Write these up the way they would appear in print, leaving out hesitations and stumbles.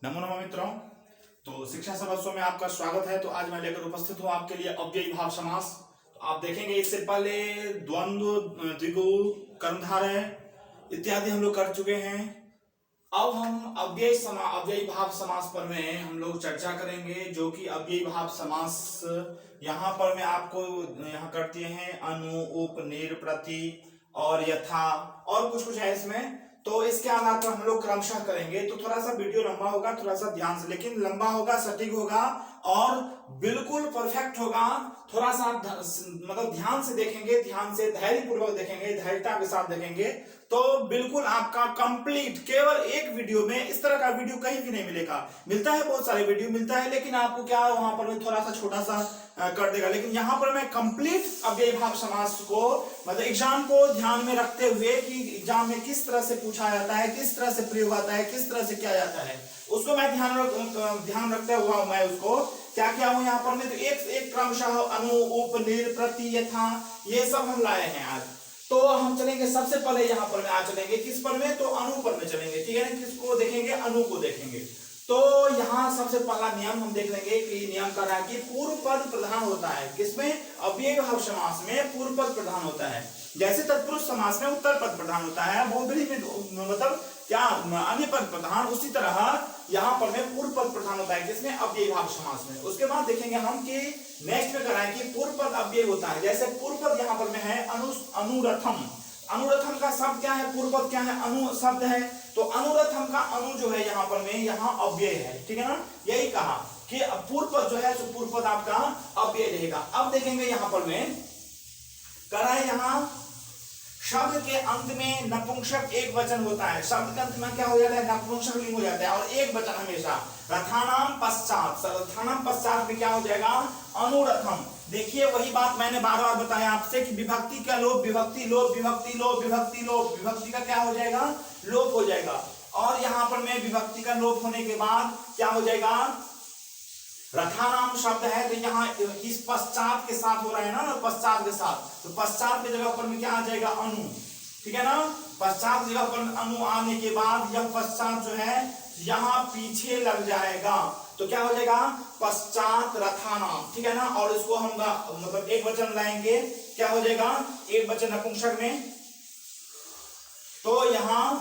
नमो नमः मित्रों। तो शिक्षा सर्वस्व में आपका स्वागत है। तो आज मैं लेकर उपस्थित हूँ आपके लिए अव्ययी भाव समास। तो आप देखेंगे इससे पहले द्वंद्व, द्विगु, कर्मधारय इत्यादि हम लोग कर चुके हैं। अब हम अव्ययी भाव समास पर में हम लोग चर्चा करेंगे, जो कि अव्ययी भाव समास यहाँ पर में आपको यहाँ करते हैं अनु, उप, निर, प्रति और यथा और कुछ कुछ है इसमें। तो इसके आधार पर हम लोग क्रमशः करेंगे। तो थोड़ा सा वीडियो लंबा होगा, थोड़ा सा ध्यान से, लेकिन लंबा होगा, सटीक होगा और बिल्कुल परफेक्ट होगा। थोड़ा सा मतलब ध्यान से देखेंगे, ध्यान से धैर्य पूर्वक देखेंगे, धैर्यता के साथ देखेंगे तो बिल्कुल आपका कंप्लीट केवल एक वीडियो में। इस तरह का वीडियो कहीं भी नहीं मिलेगा। मिलता है, बहुत सारे वीडियो मिलता है, लेकिन आपको क्या वहां पर मैं थोड़ा सा छोटा सा कर देगा। लेकिन यहाँ पर मैं कंप्लीट अव्ययी भाव समास को मतलब एग्जाम को ध्यान में रखते हुए कि एग्जाम में किस तरह से पूछा जाता है, किस तरह से प्रयोग आता है, किस तरह से किया जाता है, उसको मैं ध्यान रखते हुआ मैं उसको क्या किया हूं यहाँ पर मैं। तो एक क्रमशः अनु, उप, निर, प्रति, यथा ये सब हम लाए हैं आज। तो हम चलेंगे सबसे पहले यहाँ पर में आज चलेंगे किस पर में, तो अनु पर में चलेंगे। ठीक है ना, किसको देखेंगे, अनु को देखेंगे। तो यहाँ सबसे पहला नियम हम देख लेंगे कि नियम का है कि पूर्व पद प्रधान होता है। किसमें, अव्ययी भाव समास में पूर्व पद प्रधान होता है। जैसे तत्पुरुष समास में उत्तर पद प्रधान होता है, बहुब्रीहि में मतलब क्या अन्य पद प्रधान, उसी तरह यहाँ पर में पूर्व पद प्रधान होता है। किसमें, अव्ययी भाव समास में। उसके बाद देखेंगे हम कि नेक्स्ट में कराएं कि पूर्व पद अव्यय होता है। जैसे पूर्व पद यहाँ पर में है अनुरथम। अनुरथम का शब्द क्या है, पूर्व पद क्या है, अनु शब्द है। तो अनुरथम का अनु जो है यहाँ पर में यहाँ अव्यय है। ठीक है ना, यही कहा कि पूर्व पद जो है पूर्व पद आपका अव्यय रहेगा। अब देखेंगे यहाँ पर में कराए, यहाँ शब्द के अंत में नपुंसक एक वचन होता है। शब्द के अंत में क्या हो जाता है, नपुंसक लिंग हो जाता है और एक वचन हमेशा। रथानाम पश्चात, रथानाम पश्चात में क्या हो जाएगा, अनुरथम। देखिए वही बात मैंने बार बार बताया आपसे कि विभक्ति का लोप, विभक्ति लोप, विभक्ति लोप, विभक्ति लोप, विभक्ति का क्या हो जाएगा, लोप हो जाएगा। और यहाँ पर में विभक्ति का लोप होने के बाद क्या हो जाएगा, रथानाम शब्द है तो यहाँ इस पश्चात के साथ हो रहा है ना, पश्चात के साथ, तो पश्चात की जगह पर में क्या आ जाएगा, अनु। ठीक है ना, पश्चात जगह पर अनु आने के बाद यह पश्चात जो है यहाँ पीछे लग जाएगा। तो क्या हो जाएगा, पश्चात रथानाम। ठीक है ना, और इसको हम मतलब एक वचन लाएंगे, क्या हो जाएगा, एक वचन नपुंसक में। तो यहाँ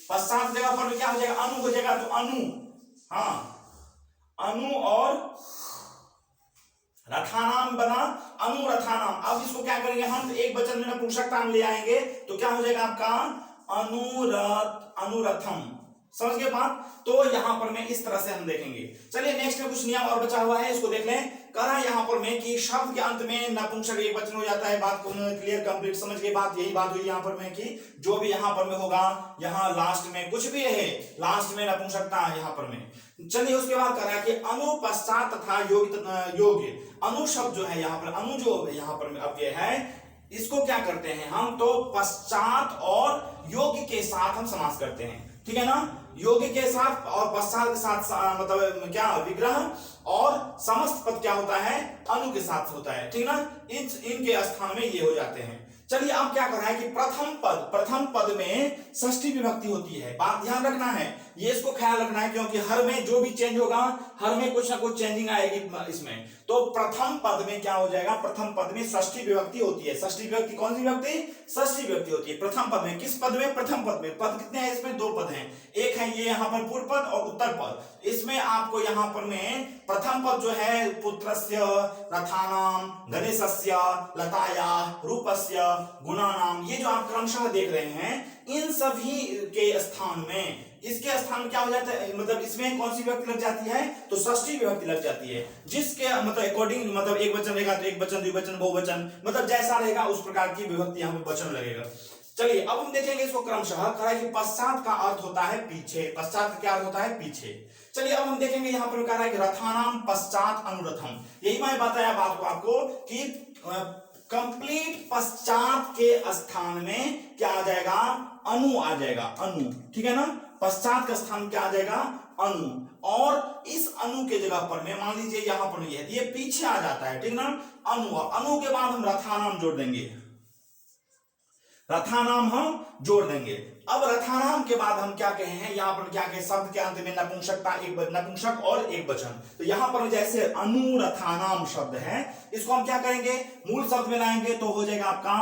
पश्चात जगह पर क्या हो जाएगा, अनु हो जाएगा। तो अनु, हाँ, अनु और रथानाम बना अनुरथानाम। अब इसको क्या करेंगे हम, एक वचन में नपुंसकता ले आएंगे तो क्या हो जाएगा आपका अनुरथम। समझ गए बात। तो यहां पर में इस तरह से हम देखेंगे। चलिए नेक्स्ट में कुछ नियम और बचा हुआ है, इसको देख लें। कहा यहां पर में कि शब्द के अंत में नपुंसक एक वचन हो जाता है। बात को क्लियर कंप्लीट समझ गए बात, यही बात हुई यहां पर में कि जो भी यहां पर में होगा, यहां लास्ट में कुछ भी है, लास्ट में नपुंसकता है यहां पर में। चलिए उसके बाद कह रहा है कि अनु पश्चात तथा योग्य। अनु शब्द जो है यहाँ पर, अनु जो यहाँ पर अव्यय है, इसको क्या करते हैं हम, तो पश्चात और योग्य के साथ हम समास करते हैं। ठीक है ना, योग्य के साथ और पश्चात के साथ मतलब क्या, विग्रह और समस्त पद क्या होता है, अनु के साथ होता है। ठीक ना, इनके स्थान में ये हो जाते हैं। चलिए अब क्या कर रहा है कि प्रथम पद में षष्ठी विभक्ति होती है। बात ध्यान रखना है, ये इसको ख्याल रखना है, क्योंकि हर में जो भी चेंज होगा, हर में कुछ ना कुछ चेंजिंग आएगी इसमें। तो प्रथम पद में क्या हो जाएगा, प्रथम पद में षष्ठी विभक्ति होती है। षष्ठी विभक्ति कौन सी विभक्ति, षष्ठी विभक्ति होती है प्रथम पद में। किस पद में, प्रथम पद में। पद कितने हैं इसमें, दो पद हैं। एक है ये यहाँ पर पूर्व पद और उत्तर पद। इसमें आपको यहाँ पर में प्रथम पद जो है पुत्रस्य, रथानाम, गणेशस्य, लताया, रूपस्य, गुणानाम, ये जो आप क्रमशः देख रहे हैं, इन सभी के स्थान में, इसके स्थान में क्या हो जाता है, मतलब इसमें कौन सी विभक्ति लग जाती है, तो षष्ठी विभक्ति लग जाती है। जिसके मतलब अकॉर्डिंग, मतलब एक वचन रहेगा तो एक वचन, द्विवचन, बहुवचन, मतलब जैसा रहेगा उस प्रकार की विभक्ति यहाँ पे वचन लगेगा। चलिए अब हम देखेंगे इसको क्रमशः। कहा कि पश्चात का अर्थ होता है पीछे। पश्चात का क्या अर्थ होता है, पीछे। चलिए अब हम देखेंगे यहाँ पर कह रहा है कि रथानाम पश्चात अनुरथम। यही मैं बताया बात को आपको कि कंप्लीट पश्चात के स्थान में क्या आ जाएगा, अनु आ जाएगा, अनु। ठीक है ना, पश्चात का स्थान क्या आ जाएगा, अनु। और इस अनु के जगह पर में मान लीजिए यहाँ पर ये पीछे आ जाता है। ठीक ना, अनु। अनु के बाद हम रथानाम जोड़ देंगे। रथानाम हम जोड़ देंगे। अब रथानाम के बाद हम क्या कहे हैं, यहां पर क्या कहे, शब्द के अंत में नपुंसकता, एक नपुंसक और एक वचन। तो यहां पर जैसे अनुरथानाम शब्द है, इसको हम क्या करेंगे, मूल शब्द में लाएंगे तो हो जाएगा आपका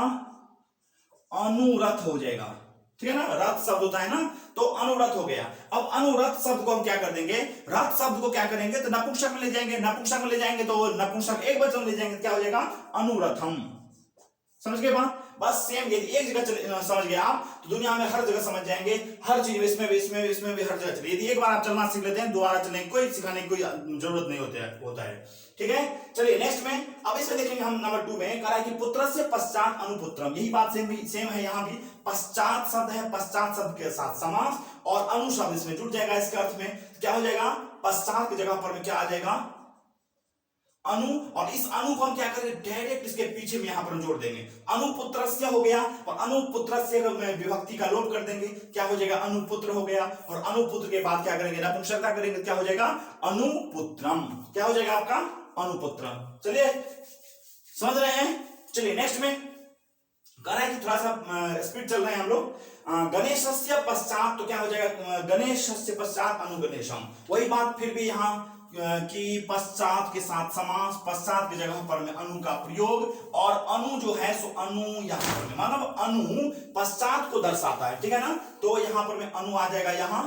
अनुरथ हो जाएगा, ठीक है ना, रथ शब्द होता है ना, तो अनुरथ हो गया। अब अनुरथ शब्द को हम क्या कर देंगे, रथ शब्द को क्या करेंगे, तो नपुंसक में ले जाएंगे, नपुंसक में ले जाएंगे तो नपुंसक एक वचन ले जाएंगे, क्या हो जाएगा, अनुरथम। समझ गए बात, बस सेम यदि एक जगह समझ गए आप तो दुनिया में हर जगह समझ जाएंगे, हर चीज इसमें भी हर जगह चलिए। यदि एक बार आप चलना सीख लेते हैं, दोबारा चलने की कोई सिखाने की कोई जरूरत नहीं होता है, ठीक है। चलिए नेक्स्ट में, अब इसमें देखेंगे हम नंबर 2 में कहा है कि पुत्र से पश्चात अनुपुत्रम, यही बात सेम है यहाँ भी। पश्चात शब्द है, पश्चात शब्द के साथ समास और अनु शब्द इसमें जुड़ जाएगा, इसके अर्थ में क्या हो जाएगा, पश्चात की जगह पर में क्या आ जाएगा, अनु, और इस अनु को हम क्या करेंगे, डायरेक्ट इसके पीछे में यहां पर जोड़ देंगे, अनुपुत्रस्य हो गया, और अनुपुत्रस्य में विभक्ति का लोप कर देंगे, क्या हो जाएगा, अनुपुत्र हो गया, और अनुपुत्र के बाद क्या करेंगे, नपुंसकता करेंगे, क्या हो जाएगा, अनुपुत्रम, क्या हो जाएगा आपका, अनुपुत्रम। चलिए समझ रहे हैं। चलिए नेक्स्ट में कह रहा है कि थोड़ा सा स्पीड चल रहे हैं हम लोग। गणेशस्य पश्चात, तो क्या हो जाएगा, गणेशस्य पश्चात अनुगणेशम, वही बात फिर भी यहाँ कि पश्चात के साथ समास, पश्चात की जगह पर में अनु का प्रयोग, और अनु जो है सो अनु यहां पर में, मतलब अनु पश्चात को दर्शाता है, ठीक है ना, तो यहां पर में अनु आ जाएगा यहां,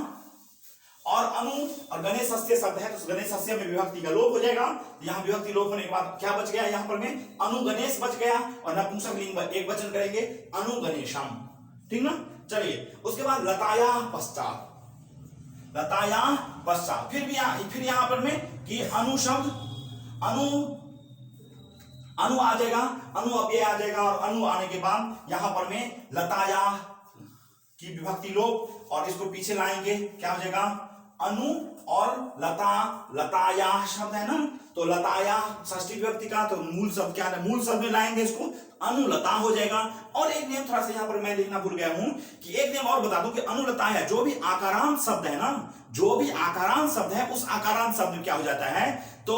और अनु और गणेशस्य शब्द है तो गणेशस्य में विभक्ति का लोप हो जाएगा, यहां विभक्ति लोप होने के बाद क्या बच गया, यहां पर में अनुगणेश बच गया, और नपुंसक लिंग एक वचन करेंगे अनुगणेशम, ठीक ना। चलिए उसके बाद लताया पश्चात, लताया पश्चात, फिर यहां पर में कि अनु शब्द, अनु आ जाएगा, अनु अव्यय आ जाएगा, और अनु आने के बाद यहां पर में लताया की विभक्ति लोप, और इसको पीछे लाएंगे, क्या हो जाएगा, अनु और लता, लताया शब्द है ना, तो लताया षष्ठी विभक्ति का, तो मूल शब्द क्या है, मूल शब्द में लाएंगे इसको, अनुलता हो जाएगा। और एक नियम थोड़ा सा यहाँ पर मैं लिखना भूल गया हूं, कि एक नियम और बता दूं कि अनुलता है, जो भी आकारांत शब्द है ना, जो भी आकारांत शब्द है, उस आकारांत शब्द में क्या हो जाता है, तो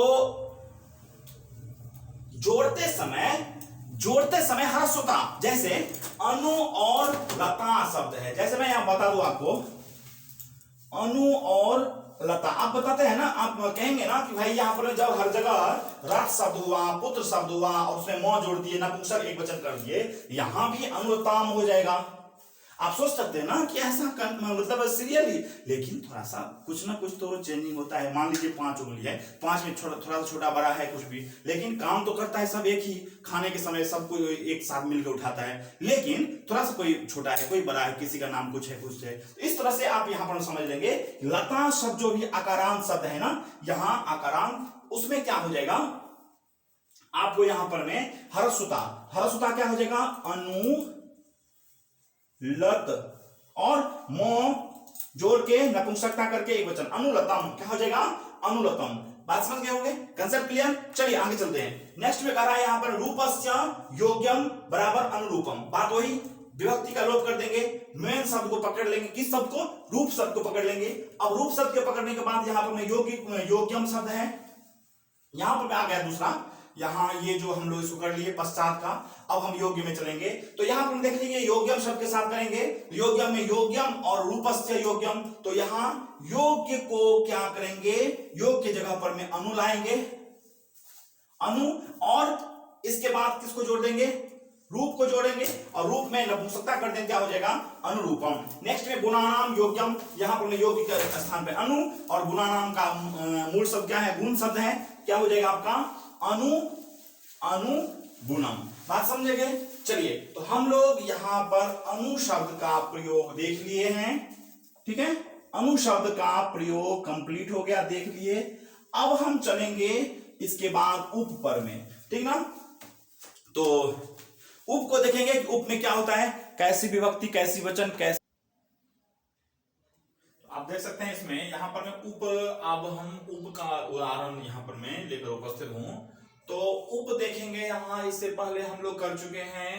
जोड़ते समय ह्रस्व होता, जैसे अनु और लता शब्द है, जैसे मैं यहां बता दूं आपको, अनु और लता, आप बताते हैं ना, आप कहेंगे ना कि भाई यहाँ पर जब हर जगह रथ शब्द हुआ, पुत्र शब्द हुआ, और उसमें मौ जोड़ दिए, नपुंसक एक वचन कर दिए, यहां भी अनुलताम हो जाएगा। आप सोच सकते हैं ना कि ऐसा मतलब सीरियली, लेकिन थोड़ा सा कुछ ना कुछ तो चेंजिंग होता है। मान लीजिए 5 उंगली है, 5 में थोड़ा सा छोटा बड़ा है कुछ भी, लेकिन काम तो करता है सब एक ही, खाने के समय सबको एक साथ मिलकर उठाता है, लेकिन थोड़ा सा कोई छोटा है कोई बड़ा है, किसी का नाम कुछ है कुछ है, तो इस तरह से आप यहाँ पर समझ लेंगे। लता शब्द जो भी आकारांत शब्द है ना, यहाँ आकारांत, उसमें क्या हो जाएगा, आपको यहां पर में हरसुता क्या हो जाएगा, अनु लत, और मो जोड़ के नपुंसकता करके एक वचन, अनुलतम, क्या हो जाएगा, अनुलतम। बात समझ गए होंगे, कंसेप्ट क्लियर। चलिए आगे चलते हैं। नेक्स्ट में कह रहा है यहां पर रूपस्य योग्यम बराबर अनुरूपम, बात वही, विभक्ति का लोप कर देंगे, मेन शब्द को पकड़ लेंगे, किस शब्द को, रूप शब्द को पकड़ लेंगे। अब रूप शब्द के पकड़ने के बाद यहां पर योग्यम शब्द है, यहां पर आ गया दूसरा, यहाँ ये जो हम लोग इसको कर लिए पश्चात का, अब हम योग्य में चलेंगे, तो यहाँ पर देख लीजिए योग्यम शब्द के साथ करेंगे, योग्यम में योग्यम और रूपस्य योग्यम, तो यहाँ योग्य को क्या करेंगे, योग की जगह पर में अनु लाएंगे, अनु, और इसके बाद किसको जोड़ देंगे, रूप को जोड़ेंगे, और रूप में नपुंसकता कर देंगे, क्या हो जाएगा, अनुरूपम। नेक्स्ट में गुणानाम योग्यम, यहाँ पर योग्य के स्थान पे अनु, और गुणानाम का मूल शब्द क्या है, गुण शब्द है, क्या हो जाएगा आपका अनु गुणम। बात समझेंगे। चलिए तो हम लोग यहां पर अनु शब्द का प्रयोग देख लिए हैं, ठीक है, अनु शब्द का प्रयोग कंप्लीट हो गया, देख लिए। अब हम चलेंगे इसके बाद उप पर में, ठीक ना, तो उप को देखेंगे कि उप में क्या होता है, कैसी विभक्ति, कैसी वचन, कैसी, आप देख सकते हैं इसमें यहाँ पर मैं उप, अब हम उप का उदाहरण यहाँ पर मैं लेकर उपस्थित हूं। तो उप देखेंगे, यहाँ इससे पहले हम लोग कर चुके हैं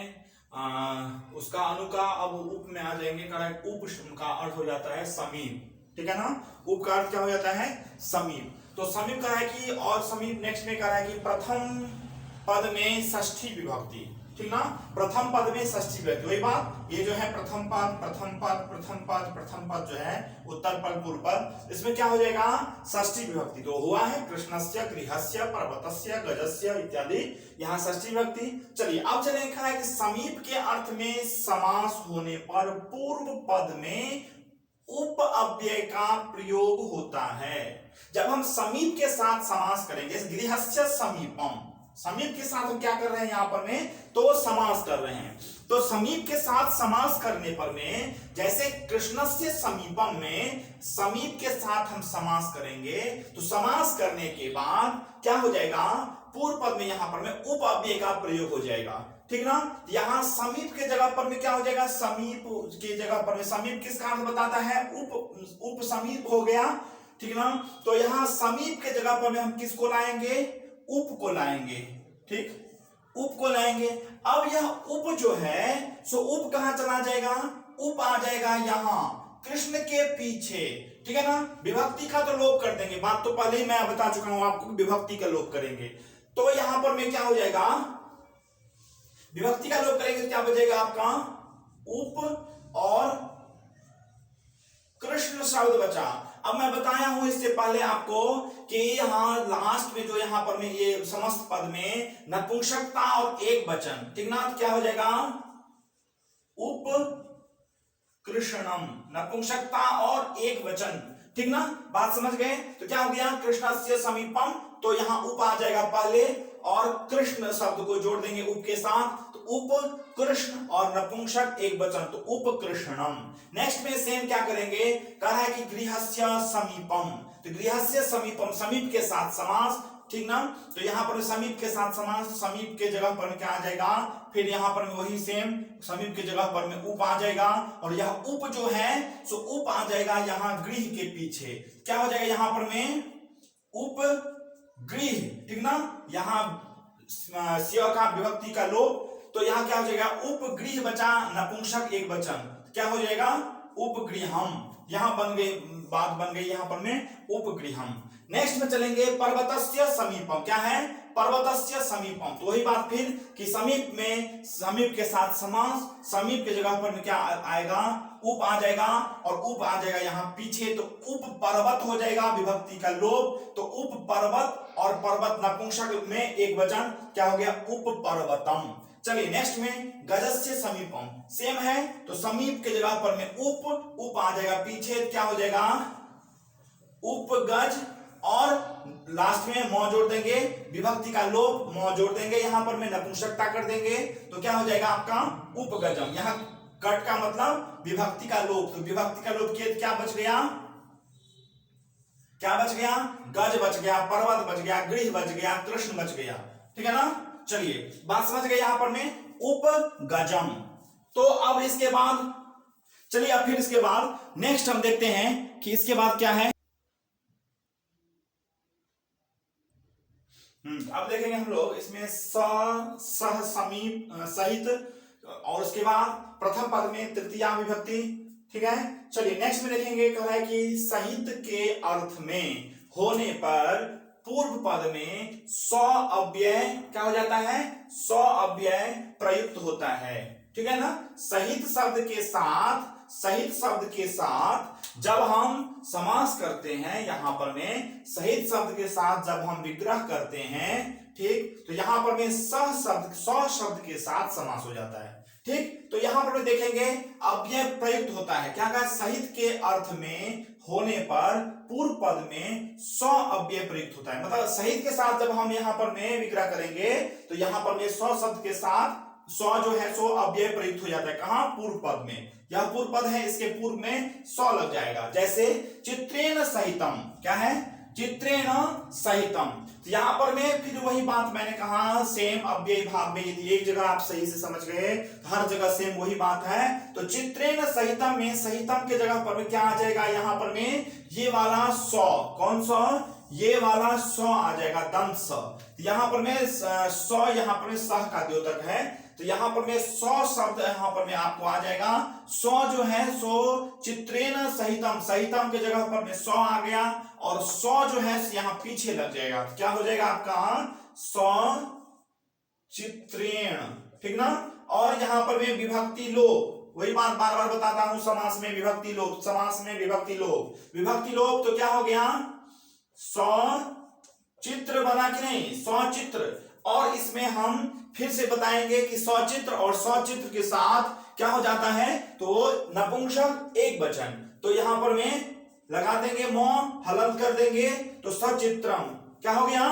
उसका अनु का, अब उप में आ जाएंगे। करेक्ट, उप का अर्थ हो जाता है समीप, ठीक है ना, उप का अर्थ क्या हो जाता है, समीप। तो समीप कहा है कि, और समीप नेक्स्ट में कहा है कि प्रथम पद में षष्ठी विभक्ति, ठीक ना। प्रथम पद में षष्ठी विभक्ति, वही बात, ये जो है प्रथम पद प्रथम पद प्रथम पद प्रथम पद जो है उत्तर पद पूर्व पद, इसमें क्या हो जाएगा षष्ठी विभक्ति। तो हुआ है कृष्णस्य गृहस्य पर्वतस्य गजस्य इत्यादि, यहाँ षष्ठी विभक्ति। चलिए अब चलिए लिखा है कि समीप के अर्थ में समास होने पर पूर्व पद में उप अव्यय का प्रयोग होता है। जब हम समीप के साथ समास करेंगे, गृहस्य समीपम, समीप के साथ हम क्या कर रहे हैं यहाँ पर में, तो समास कर रहे हैं। तो समीप के साथ समास करने पर में, जैसे कृष्णस्य समीपम में समीप के साथ हम समास करेंगे, तो समास करने के बाद क्या हो जाएगा, पूर्व पद में यहाँ पर में उप अव्यय का प्रयोग हो जाएगा, ठीक ना। यहाँ समीप के जगह पर में क्या हो जाएगा, समीप के जगह पर में, समीप किसका अर्थ बताता है, उप समीप हो गया, ठीक ना। तो यहाँ समीप के जगह पर में हम किसको लाएंगे, उप को लाएंगे, ठीक, उप को लाएंगे। अब यह उप जो है सो उप कहां चला जाएगा, उप आ जाएगा यहां कृष्ण के पीछे, ठीक है ना। विभक्ति का तो लोप कर देंगे, बात तो पहले ही मैं बता चुका हूं आपको, विभक्ति का लोप करेंगे। तो यहां पर में क्या हो जाएगा, विभक्ति का लोप करेंगे तो क्या बचेगा आपका, उप और कृष्ण शब्द बचा। अब मैं बताया हूं इससे पहले आपको कि यहां लास्ट में जो यहां पर में ये समस्त पद में नपुंसकता और एक वचन, ठीक ना, तो क्या हो जाएगा, उप कृष्णम, नपुंसकता और एक वचन, ठीक ना, बात समझ गए। तो क्या हो गया, कृष्णस्य समीपम, तो यहां उप आ जाएगा पहले और कृष्ण शब्द को जोड़ देंगे उप के साथ, तो उप कृष्ण और नपुंसक एक वचन, तो उप कृष्णम। नेक्स्ट में सेम क्या करेंगे, कहा है कि गृहस्य समीपम, तो गृहस्य समीपम, समीप के साथ समास, ठीक ना। तो यहां पर समीप के साथ समास, समीप के जगह पर क्या आ जाएगा, फिर यहां पर वही सेम समीप के जगह पर में उप आ जाएगा, और यह उप जो है सो उप आ जाएगा यहां गृह के पीछे, क्या हो जाएगा यहां पर में, उप गृह, ठीक ना। यहां सिया का विभक्ति का लोप, तो यहां क्या हो जाएगा, उपगृह बचा, नपुंसक एक वचन, क्या हो जाएगा, उपगृहम, यहां बन गई, बात बन गई यहां पर में उपगृहम। नेक्स्ट में चलेंगे पर्वतस्य समीपम, क्या है, पर्वतस्य समीपम, तो वही बात फिर कि समीप में समीप के साथ समास, समीप के जगह पर में क्या आएगा, उप आ जाएगा, और उप आ जाएगा यहां पीछे, तो उप पर्वत हो जाएगा, विभक्ति का लोप, तो उप पर्वत, और पर्वत नपुंसक में एक वचन, क्या हो गया, उप पर्वतम। चलिए नेक्स्ट में गजस्य समीपम, सेम है, तो समीप के जगह पर में उप आ जाएगा पीछे, क्या हो जाएगा, उपगज, और लास्ट में मौ जोड़ देंगे, विभक्ति का लोप, मौ जोड़ देंगे, यहां पर में नपुंसकता कर देंगे, तो क्या हो जाएगा आपका उपगजम। यहां कट का मतलब विभक्ति का लोप, तो विभक्ति का लोप किया, क्या बच गया, क्या बच गया, गज बच गया, पर्वत बच गया, गृह बच गया, कृष्ण बच गया, ठीक है ना। चलिए बात समझ गए यहां पर में उपगजम। तो अब इसके बाद चलिए, अब फिर इसके बाद नेक्स्ट हम देखते हैं कि इसके बाद क्या है। अब देखेंगे हम लोग इसमें सह समीप सहित, और उसके बाद प्रथम पद में तृतीया विभक्ति, ठीक है। चलिए नेक्स्ट में देखेंगे, कह रहा है कि सहित के अर्थ में होने पर पूर्व पद में स्व अव्यय क्या हो जाता है, स्व अव्यय प्रयुक्त होता है, ठीक है ना। सहित शब्द के साथ, सहित शब्द के साथ जब हम समास करते हैं, यहां पर में सहित शब्द के साथ जब हम विग्रह करते हैं, ठीक, तो यहां पर में सह शब्द, स्व शब्द के साथ समास हो जाता है, ठीक। तो यहां पर देखेंगे अव्यय प्रयुक्त होता है, क्या कहा, सहित के अर्थ में होने पर पूर्व पद में स्व अव्यय प्रयुक्त होता है, मतलब सहित के साथ जब हम यहां पर में विग्रह करेंगे, तो यहां पर में स्व शब्द के साथ स्व जो है सो अव्यय प्रयुक्त हो जाता है, कहां, पूर्व पद में। यह पूर्व पद है, इसके पूर्व में स्व लग जाएगा, जैसे चित्रेण सहितम, क्या है, चित्रेण सहितम। तो यहां पर में फिर वही बात मैंने कहा, सेम अव्यय भाव में, यदि एक जगह आप सही से समझ गए, हर जगह सेम वही बात है। तो चित्रेण सहितम में सहितम के जगह पर में क्या आ जाएगा, यहां पर में ये वाला स्व, कौन सा, ये वाला स्व आ जाएगा, दंत स। यहां पर में स्व, यहां पर में सह का द्योतक है, तो यहां पर में स्व शब्द यहां पर में आपको आ जाएगा, स्व जो है सो चित्रेण सहितम, सहितम के जगह पर में स्व आ गया, और स्व जो है यहां पीछे लग जाएगा, क्या हो जाएगा आपका, स्व चित्रेण, ठीक ना। और यहाँ पर में विभक्ति लोप, वही बात बार बार बताता हूं, समास में विभक्ति लोप, समास में विभक्ति लोप। विभक्ति लोप तो क्या हो गया, सचित्र बना कि नहीं, सचित्र। और इसमें हम फिर से बताएंगे कि सचित्र और सचित्र के साथ क्या हो जाता है, तो नपुंसक एक वचन। तो यहां पर में लगा देंगे मो, हलंत कर देंगे, तो सचित्रम क्या हो गया,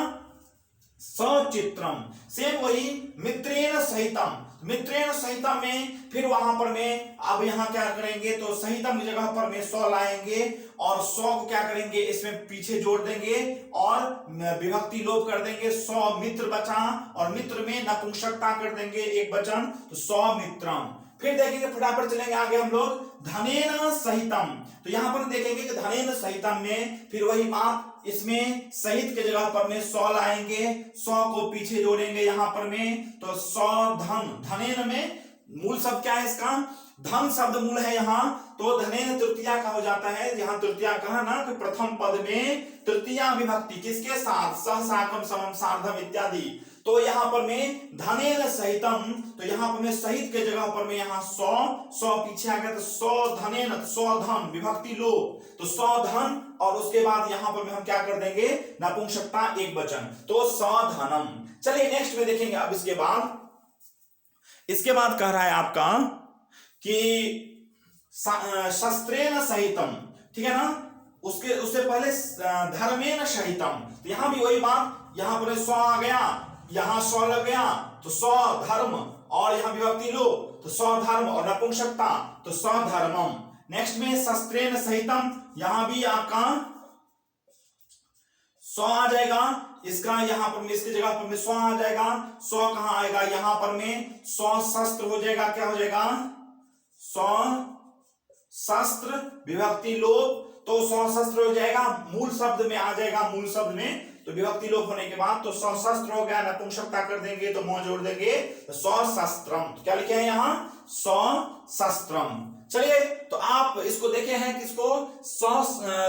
सचित्रम। सेम वही मित्रेण सहितम, मित्रेण सहितम में फिर वहां पर में अब यहां क्या करेंगे, तो सहितम की जगह पर में सौ लाएंगे और सौ को क्या करेंगे, इसमें पीछे जोड़ देंगे और विभक्ति लोप कर देंगे, सौ मित्र बचा, और मित्र में नपुंसकता कर देंगे एक वचन, तो सौ मित्रम। फिर देखेंगे, फटाफट चलेंगे आगे हम लोग, धनेन सहितम। तो यहां पर देखेंगे कि धनेन सहितम में फिर वही बात, इसमें सहित के जगह पर में सौ लाएंगे, सौ को पीछे जोड़ेंगे यहां पर में, तो सौ धन। धनेन में मूल शब्द क्या है इसका, धन शब्द मूल है यहाँ, तो धनेन तृतीया का हो जाता है। यहाँ तृतीया कहा ना कि प्रथम पद में तृतीया विभक्ति किसके साथ, सह साकम समम सार्धम इत्यादि। तो यहाँ पर में धनेन सहितम, तो यहाँ पर में सहित के जगह पर में यहाँ सौ पीछे आ गया, तो सौ धनेन, सौ धन विभक्ति लोप, तो सौ धन, और उसके बाद यहाँ पर में हम क्या कर देंगे, नपुंसकता एक वचन, तो सौ धनम। चलिए नेक्स्ट में देखेंगे। अब इसके बाद कह रहा है आपका कि शस्त्रेण सहितम, ठीक है ना, उससे पहले धर्मेण सहितम। तो यहां भी वही बात, यहां पर 100 आ गया, यहां 100 लग गया, तो 100 धर्म, और यहां विभक्ति लो, तो 100 धर्म, और नपुंसकता तो 100 धर्मम। नेक्स्ट में शस्त्रेण सहितम, यहां भी आपका 100 आ जाएगा, इसका यहां पर इसकी जगह पर में 100 आ जाएगा। 100 कहां आएगा, यहां पर में 100 शस्त्र हो जाएगा, क्या हो जाएगा, 100 शस्त्र विभक्ति लोप, तो 100 शस्त्र हो जाएगा, मूल शब्द में आ जाएगा, मूल शब्द में, तो विभक्ति लोप होने के बाद तो 100 शस्त्र हो गया, नपुंसकता कर देंगे तो मो जोड़ देंगे, तो 100 शस्त्रम। तो क्या लिखे हैं यहाँ, 100 शस्त्रम। चलिए, तो आप इसको देखे हैं, किसको, 100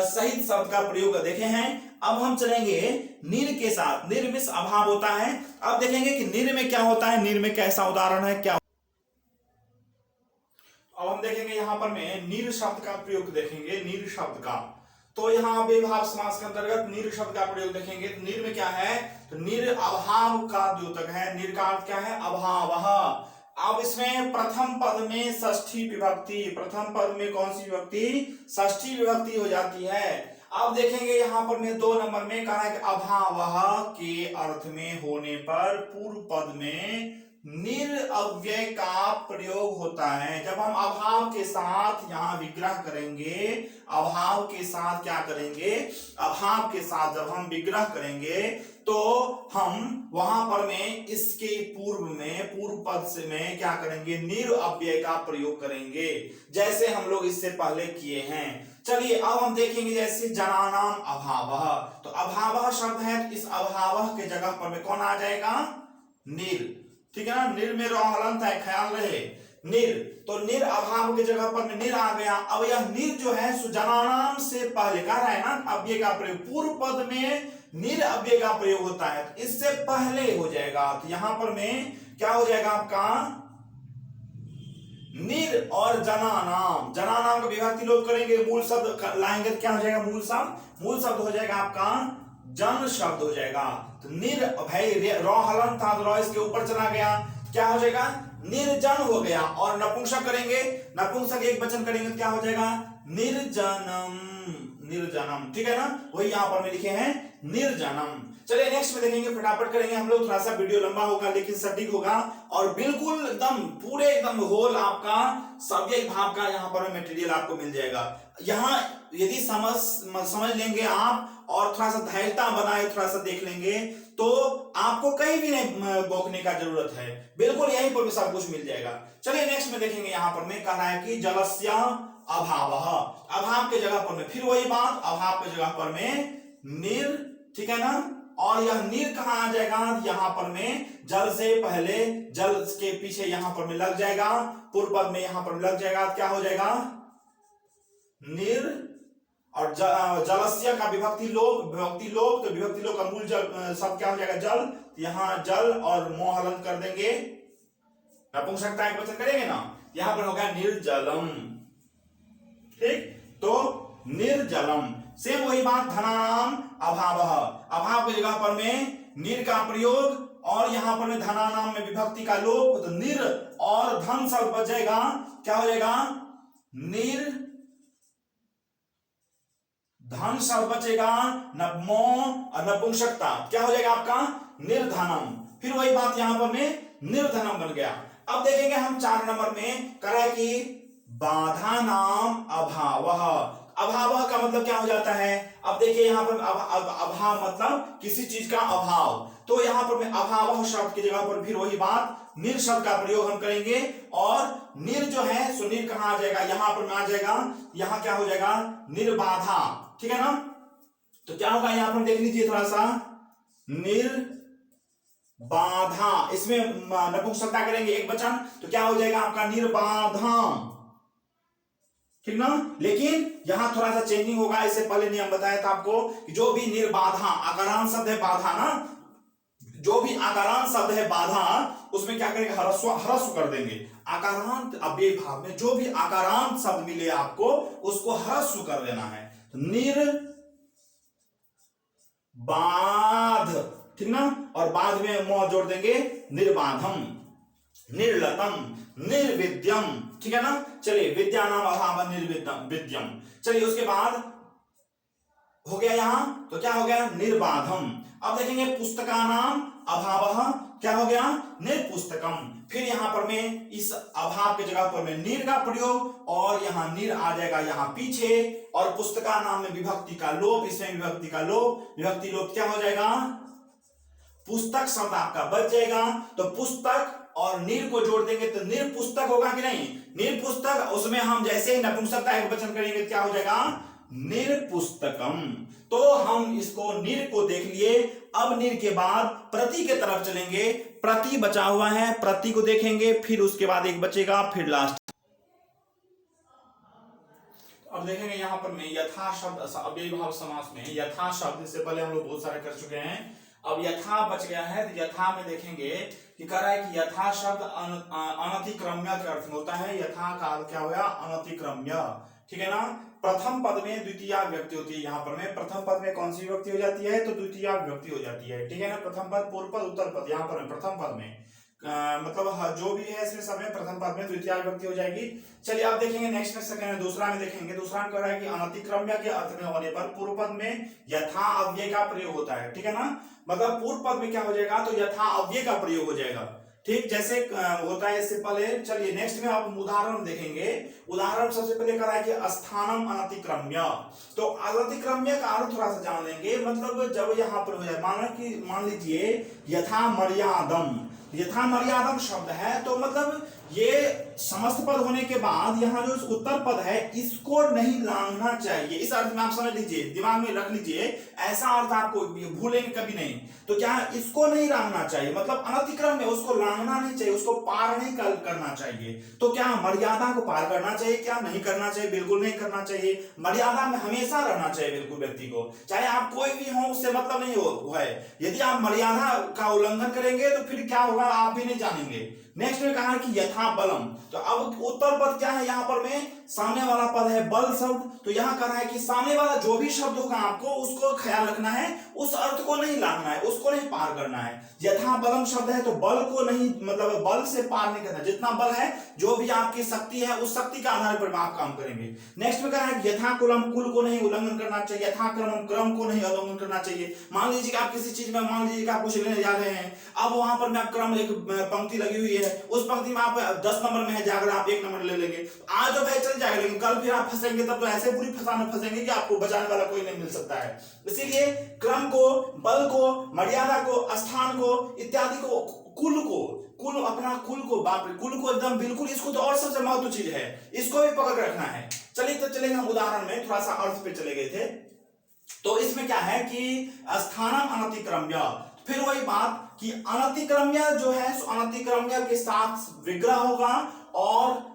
सहित शब्द का प्रयोग देखे हैं। अब हम चलेंगे निर के साथ, निर में अभाव होता है। अब देखेंगे कि निर में क्या होता है, निर में कैसा उदाहरण है, क्या। अब हम देखेंगे यहां पर में निर शब्द का प्रयोग देखेंगे, निर शब्द का। तो यहाँ अव्ययीभाव समास के अंतर्गत निर शब्द का प्रयोग देखेंगे। तो निर में क्या है, तो निर अभाव का द्योतक है, निर का अर्थ क्या है, अभाव। अब इसमें प्रथम पद में षष्ठी विभक्ति, प्रथम पद में कौन सी विभक्ति, षष्ठी विभक्ति हो जाती है। अब देखेंगे यहाँ पर में 2 नंबर में कहा है कि अभाव के अर्थ में होने पर पूर्व पद में निर अव्यय का प्रयोग होता है। जब हम अभाव के साथ यहाँ विग्रह करेंगे, अभाव के साथ क्या करेंगे, अभाव के साथ जब हम विग्रह करेंगे तो हम वहां पर में इसके पूर्व में, पूर्व पद से में क्या करेंगे, निर अव्यय का प्रयोग करेंगे, जैसे हम लोग इससे पहले किए हैं। चलिए अब हम देखेंगे, जैसे जनानाम अभावः, तो अभावः शब्द है, इस अभावः के जगह पर में कौन आ जाएगा, निर, ठीक है ना, निर में हलंत है, ख्याल रहे, निर, तो निर अभाव के जगह पर निर आ गया। अब यह निर जो है जनानाम से पहले कह रहा है ना, अव्यय का प्रयोग, पूर्व पद में निर अव्यय का प्रयोग होता है, तो इससे पहले हो जाएगा। तो यहां पर में क्या हो जाएगा आपका, निर और जनानाम, जनानाम का विभक्ति लोप करेंगे, मूल शब्द लाएंगे, क्या हो जाएगा, मूल शब्द हो जाएगा आपका जन शब्द हो जाएगा। तो निर, भाई रॉ हलंत था, तो रॉ इसके ऊपर चला गया, क्या हो जाएगा, निर्जन हो गया। और नपुंसक करेंगे, नपुंसक एक वचन करेंगे, क्या हो जाएगा, निर्जनम, निर्जनम, ठीक है ना, वही यहां पर में लिखे हैं निर्जनम। चलिए नेक्स्ट में देखेंगे, फटाफट करेंगे हम लोग, थोड़ा सा वीडियो लंबा होगा लेकिन सटीक होगा, और बिल्कुल एकदम पूरे एकदम होल आपका सव्यय भाव का यहाँ पर मटेरियल आपको मिल जाएगा। यहाँ यदि समझ लेंगे आप और थोड़ा सा धैर्यता बनाए, थोड़ा सा देख लेंगे, तो आपको कहीं भी नहीं बौखने का जरूरत है, बिल्कुल यहीं पर भी सब कुछ मिल जाएगा। चलिए नेक्स्ट में देखेंगे, यहाँ पर में कह रहा है कि जलस्य अभावः, अभाव के जगह पर में फिर वही बात, अभाव के जगह पर में निर, ठीक है ना, और यह निर कहां आ जाएगा, यहां पर में जल से पहले, जल के पीछे यहां पर में लग जाएगा, पूर्व पद में यहां पर लग जाएगा, क्या हो जाएगा, निर, और जलस्य का विभक्ति लोप, तो विभक्ति लोप का मूल जल शब्द क्या हो जाएगा, जल, यहां जल और मोह हलंत कर देंगे, नपुंसकता एक वचन करेंगे ना, यहां पर होगा निर्जलम। ठीक, तो निर्जलम। सेम वही बात धनानाम अभाव, अभाव की जगह पर में निर का प्रयोग और यहां पर में धनानाम में विभक्ति का लोप, तो निर और धन शब्द बच जाएगा, क्या हो जाएगा, निर धन शब्द बचेगा, नपमो और नपुंसकता क्या हो जाएगा आपका, निर्धनम। फिर वही बात यहां पर में निर्धनम बन गया। अब देखेंगे हम 4 नंबर में करा कि बाधा नाम अभाव, अभाव का मतलब क्या हो जाता है। अब देखिए यहां पर अभाव मतलब किसी चीज का अभाव, तो यहां पर में अभाव शब्द की जगह पर फिर वही बात निर शब्द का प्रयोग हम करेंगे, और निर जो है सो निर कहां आ जाएगा, यहां पर आ जाएगा, यहां क्या हो जाएगा, निर्बाधा। ठीक है ना, तो क्या होगा यहां पर देख लीजिए थोड़ा सा, निर्बाधा, इसमें नपुंसकता करेंगे एक वचन, तो क्या हो जाएगा आपका निर्बाधम। ठीक ना, लेकिन यहां थोड़ा सा चेंजिंग होगा। इससे पहले नियम बताया था आपको कि जो भी निर्बाधा आकारांत शब्द है, बाधा ना, जो भी आकारांत शब्द है बाधा, उसमें क्या करेंगे, ह्रस्व ह्रस्व कर देंगे। आकारांत अव्ययी भाव में जो भी आकारांत शब्द मिले आपको उसको ह्रस्व कर देना है, तो निर्बाध। ठीक ना, और बाद में म जोड़ देंगे, निर्बाधम, निर्लतम, निर्विद्यम। ठीक है ना, चलिए विद्या नाम अभाव निर्विद्यम विद्यम। चलिए उसके बाद हो गया यहां, तो क्या हो गया, निर्बाधम। अब देखेंगे पुस्तका नाम अभाव, क्या हो गया, निर्पुस्तकम। फिर यहां पर में इस अभाव के जगह पर में निर का प्रयोग, और यहां निर आ जाएगा यहां पीछे, और पुस्तका नाम में विभक्ति का लोप, इसमें विभक्ति का लोप, विभक्ति लोप क्या हो जाएगा, पुस्तक शब्द आपका बच जाएगा। तो पुस्तक और निर को जोड़ देंगे तो निर्पुस्तक होगा कि नहीं, निर्पुस्तक, उसमें हम जैसे ही नपुंसकता एक वचन करेंगे क्या हो जाएगा, निर्पुस्तकम। तो हम इसको निर को देख लिए। अब निर के बाद प्रति के तरफ चलेंगे, प्रति बचा हुआ है, प्रति को देखेंगे, फिर उसके बाद एक बचेगा, फिर लास्ट। अब देखेंगे यहां पर में यथा शब्द अव्ययी भाव समास में यथा शब्द से पहले हम लोग बहुत सारे कर चुके हैं, अब यथा बच गया है। तो यथा में देखेंगे कि कह रहा है कि यथा शब्द अनतिक्रम्य का अर्थ होता है। यथा का अर्थ क्या होगा, अनतिक्रम्य। ठीक है ना, प्रथम पद में द्वितीय विभक्ति होती है। यहाँ पर में प्रथम पद में कौन सी विभक्ति हो जाती है, तो द्वितीय विभक्ति हो जाती है। ठीक है ना, प्रथम पद, पूर्व पद, उत्तर पद, यहाँ पर प्रथम पद में मतलब जो भी है इसमें सब में प्रथम पद में द्वितीय विभक्ति हो जाएगी। चलिए आप देखेंगे नेक्स्ट में, सेकंड में, दूसरा में देखेंगे। दूसरा में कह रहा है कि अनतिक्रम्य के अर्थ में होने पर पूर्व पद में यथा अव्यय का प्रयोग होता है। ठीक है ना, मतलब पूर्व पद में क्या हो जाएगा, तो यथा अव्यय का प्रयोग हो जाएगा। ठीक, जैसे होता है इससे पहले। चलिए नेक्स्ट में आप उदाहरण देखेंगे। उदाहरण सबसे पहले कह रहा है कि स्थानम अनतिक्रम्य, तो अनतिक्रम्य का अर्थ थोड़ा सा जान लेंगे। मतलब जब यहाँ पर हो जाए, मान लीजिए यथा मर्यादम, यथा मर्यादम शब्द है, तो मतलब ये समस्त पद होने के बाद यहाँ जो उत्तर पद है इसको नहीं लांघना चाहिए। इस अर्थ में आप समझ लीजिए, दिमाग में रख लीजिए, ऐसा अर्थ आपको भूलेंगे कभी नहीं। तो क्या इसको नहीं लांघना चाहिए, मतलब अनतिक्रम में उसको लांघना नहीं चाहिए, उसको पार नहीं करना चाहिए। तो क्या मर्यादा को पार करना चाहिए, क्या नहीं करना चाहिए, बिल्कुल नहीं करना चाहिए। मर्यादा में हमेशा रहना चाहिए बिल्कुल व्यक्ति को, चाहे आप कोई भी हो, उससे मतलब नहीं हो है। यदि आप मर्यादा का उल्लंघन करेंगे तो फिर क्या होगा आप भी नहीं जानेंगे। नेक्स्ट में कहा कि यथा बलम, तो अब उत्तर पद क्या है, यहां पर में सामने वाला पद है बल शब्द। तो यहां कह रहा है कि सामने वाला जो भी शब्द होगा आपको उसको ख्याल रखना है, उस अर्थ को नहीं लाना है, उसको नहीं पार करना है। यथा बलम शब्द है तो बल को नहीं, मतलब बल से पार नहीं करना। जितना बल है, जो भी आपकी शक्ति है, उस शक्ति के आधार पर आप काम करेंगे। नेक्स्ट में कह रहा है यथा कुलम, कुल को नहीं उल्लंघन करना चाहिए। यथा क्रमम, क्रम को नहीं उल्लंघन करना चाहिए। मान लीजिए कि आप किसी चीज में, मान लीजिए कि आप कुछ लेने जा रहे हैं, अब वहां पर में क्रम एक पंक्ति लगी हुई है, उस पंक्ति में आप 10 नंबर में है, जाकर आप 1 नंबर ले लेंगे, आज तो भाई चल जाएगा, लेकिन कल फिर आप फंसेंगे, तब तो ऐसे बुरी फंसाने फंसेंगे कि आपको बचाने वाला कोई नहीं मिल सकता है। इसीलिए क्रम को, बल को, मर्यादा को, स्थान को, इत्यादि को, कुल को, कुल अपना कुल को, बाप रे कुल को एकदम बिल्कुल, इसको तो और सबसे महत्व चीज है, इसको भी पकड़ रखना है। चलिए तो चलेंगे हम उदाहरण में, थोड़ा सा अर्थ पे चले गए थे। तो इसमें क्या है कि स्थानम अनतिक्रम्य, फिर वही बात कि अनतिक्रम्य जो है अनतिक्रम्य के साथ विग्रह होगा और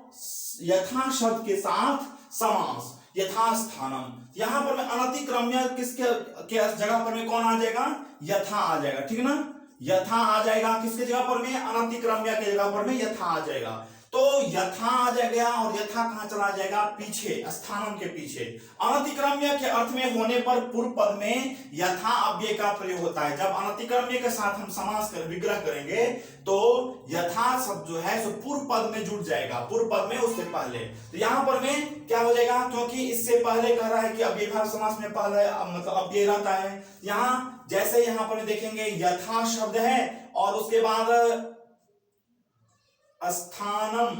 यथा शब्द के साथ समास। यथा स्थानम, यहां पर में अनतिक्रम्य किसके के जगह पर में कौन आ जाएगा, यथा आ जाएगा। ठीक है ना, यथा आ जाएगा किसके जगह पर में, अनतिक्रम्य के जगह पर में यथा आ जाएगा। तो यथा आ जाएगा और यथा कहां चला जाएगा, पीछे, स्थानम के पीछे। अनतिक्रम्य के अर्थ में होने पर पूर्व पद में यथा अव्यय का प्रयोग होता है। जब अनतिक्रम्य के साथ हम समास कर विग्रह करेंगे तो यथा शब्द जो है सो पूर्व पद में जुड़ जाएगा, पूर्व पद में उससे पहले। तो यहां पर में क्या हो जाएगा, क्योंकि इससे पहले कह रहा है कि अव्ययभाव समास में पहले मतलब अव्यय रहता है। यहां जैसे यहां पर देखेंगे यथा शब्द है और उसके बाद स्थानम,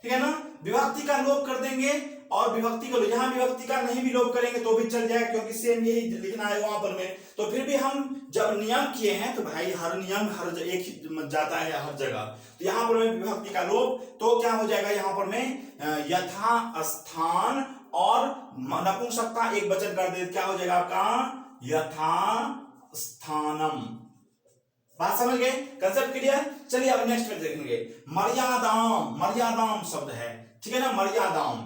ठीक है ना, विभक्ति का लोप कर देंगे और विभक्ति को यहां विभक्ति का नहीं भी लोप करेंगे तो भी चल जाएगा, क्योंकि सेम यही लिखना है वहां पर में। तो फिर भी हम जब नियम किए हैं तो भाई हर नियम हर एक ही जाता है हर जगह। तो यहां पर में विभक्ति का लोप, तो क्या हो जाएगा यहां पर में यथा स्थान और नपुंसकता एक वचन कर दे, क्या हो जाएगा आपका यथा स्थानम। बात समझ गए, कंसेप्ट क्लियर। चलिए अब नेक्स्ट में देखेंगे मर्यादाम। मर्यादाम शब्द है, ठीक है ना, मर्यादाम।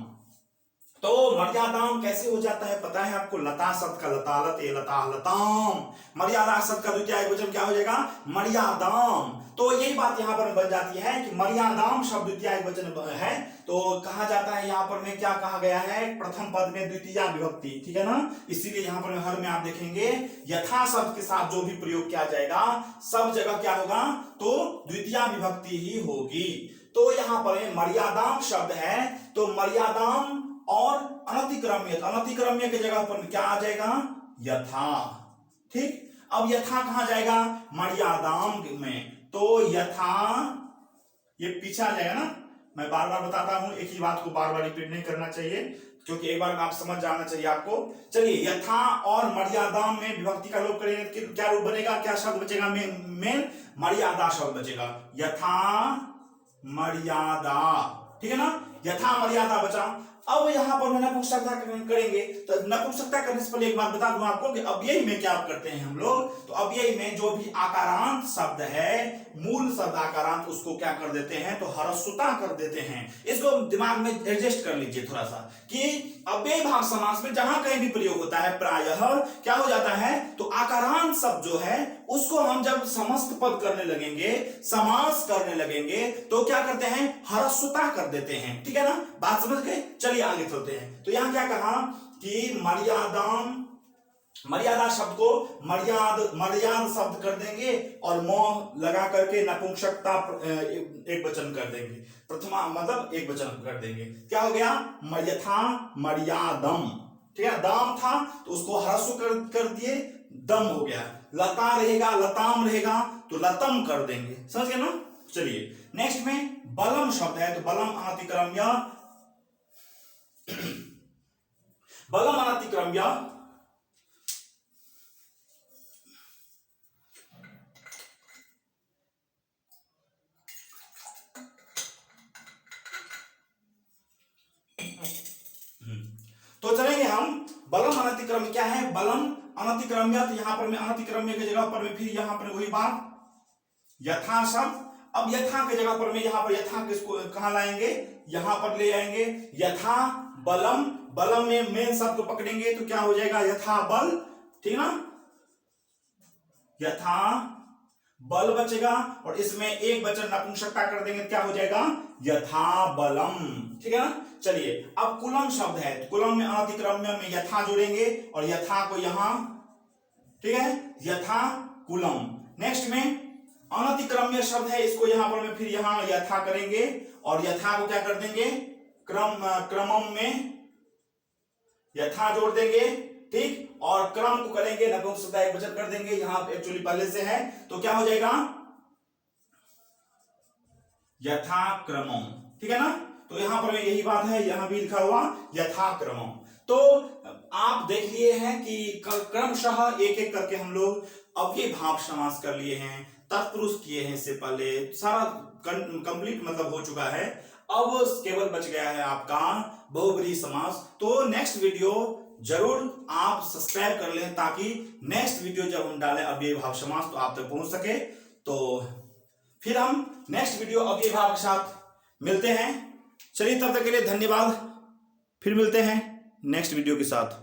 तो मर्यादाम कैसे हो जाता है पता है आपको, लता शब्द का लता लते लता लताम, मर्यादा शब्द का द्वितीय वचन क्या हो जाएगा, मर्यादाम। तो यही बात यहां पर बन जाती है कि मर्यादाम शब्द द्वितीय वचन है तो कहा जाता है यहां पर में क्या कहा गया है, प्रथम पद में द्वितीय विभक्ति, ठीक है ना। इसीलिए यहां पर हर में आप देखेंगे यथा शब्द के साथ जो भी प्रयोग किया जाएगा सब जगह क्या होगा, तो द्वितीय विभक्ति ही होगी। तो यहां पर मर्यादाम शब्द है तो मर्यादाम और अनतिक्रम्य, अनतिक्रम्य की जगह पर क्या आ जाएगा, यथा। ठीक, अब यथा कहां जाएगा, मर्यादाम में। तो यथा ये पीछे आ जाएगा ना, मैं बार बार बताता हूं, एक ही बात को बार बार रिपीट नहीं करना चाहिए क्योंकि एक बार में आप समझ जाना चाहिए आपको। चलिए यथा और मर्यादाम में विभक्ति का लोप करेंगे, क्या रूप बनेगा, क्या शब्द बचेगा, मेन मर्यादा शब्द बचेगा, यथा मर्यादा, ठीक है ना, यथा मर्यादा बचा। अब यहां पर नपुंसकता करेंगे तो नपुंसकता करने से पहले एक बात बता दूं आपको कि अव्यय में क्या करते हैं हम लोग, तो अव्यय में जो भी आकारांत शब्द है, मूल शब्द आकारांत, उसको क्या कर देते हैं, तो ह्रस्वता कर देते हैं। इसको दिमाग में एडजस्ट कर लीजिए थोड़ा सा कि अव्यय भाव समास में जहां कहीं भी प्रयोग होता है प्रायः क्या हो जाता है, तो आकारांत शब्द जो है उसको हम जब समस्त पद करने लगेंगे, समास करने लगेंगे तो क्या करते हैं, ह्रस्वता कर देते हैं, ठीक है ना, बात समझ गए। चलिए आगे चलते हैं। तो यहां क्या कहा कि मर्यादाम, मर्यादा शब्द को मर्याद शब्द कर देंगे और मोह लगा करके नपुंसकता एक वचन कर देंगे, प्रथमा मतलब एक वचन कर देंगे, क्या हो गया, यथा मर्यादम, ठीक है, दाम था तो उसको ह्रस्व कर दिए, दम हो गया। लता रहेगा, लताम रहेगा तो लतम कर देंगे, समझ गए ना। चलिए नेक्स्ट में बलम शब्द है, तो बलम अनतिक्रम्य, बलम अनतिक्रम्य तो चलेंगे हम बलम अनतिक्रम्य क्या है, बलम अनतिक्रम्य, तो यहां पर में अनतिक्रम्य की जगह पर में फिर यहां पर वही बात यथा शब्द। अब यथा की जगह पर में यहां पर यथा किसको कहां लाएंगे, यहां पर ले आएंगे यथा बलम, बलम में मेन शब्द को पकड़ेंगे तो क्या हो जाएगा, यथा बल, ठीक ना, यथा बल बचेगा और इसमें एक वचन नपुंसकता कर देंगे, क्या हो जाएगा, यथा बलम, ठीक है ना। चलिए अब कुलम शब्द है, तो कुलम में अनतिक्रम्य में यथा जोड़ेंगे और यथा को यहां, ठीक है, यथा कुलम। नेक्स्ट में अनतिक्रम्य शब्द है, इसको यहां पर में फिर यहां यथा करेंगे और यथा को क्या कर देंगे, क्रमम में यथा जोड़ देंगे, ठीक, और क्रम को करेंगे नपुंसकता एक वचन कर देंगे, यहां एक्चुअली पहले से है तो क्या हो जाएगा, यथा क्रमम, ठीक है ना। तो यहां पर यही बात है, यहां भी लिखा हुआ यथा क्रमम। तो आप देख लिए हैं कि क्रमशः एक एक करके हम लोग अव्यय भाव समास कर लिए हैं, तत्पुरुष किए हैं, इससे पहले सारा कंप्लीट मतलब हो चुका है। अब केवल बच गया है आपका बहुब्रीहि समास। तो नेक्स्ट वीडियो जरूर आप सब्सक्राइब कर लें ताकि नेक्स्ट वीडियो जब हम डालें अव्यय भाव समास तो आप तक पहुंच सके। तो फिर हम नेक्स्ट वीडियो अव्यय भाव के साथ मिलते हैं। चलिए तब तक के लिए धन्यवाद, फिर मिलते हैं नेक्स्ट वीडियो के साथ।